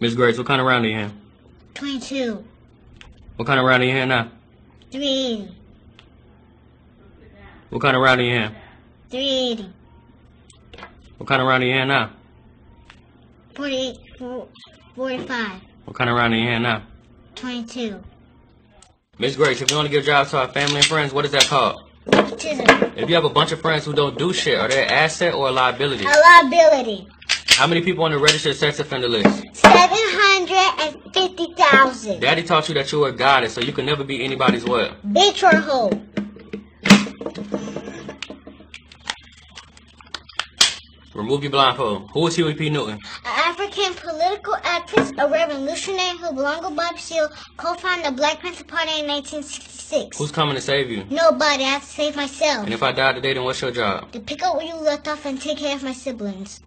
Miss Grace, what kind of round are you in? 22. What kind of round are you in now? 380. What kind of round are you in? 380. What kind of round are you in now? 48. 45. What kind of round are you in now? 22. Miss Grace, if you want to give jobs to our family and friends, what is that called? Nepotism. If you have a bunch of friends who don't do shit, are they an asset or a liability? A liability. How many people on the registered sex offender list? 750,000. Daddy taught you that you were a goddess, so you can never be anybody's what? Bitch or hoe. Remove your blindfold. Who is Huey P. Newton? An African political activist, a revolutionary who belonged to Bob Seale, co-founded the Black Panther Party in 1966. Who's coming to save you? Nobody. I have to save myself. And if I die today, then what's your job? To pick up where you left off and take care of my siblings.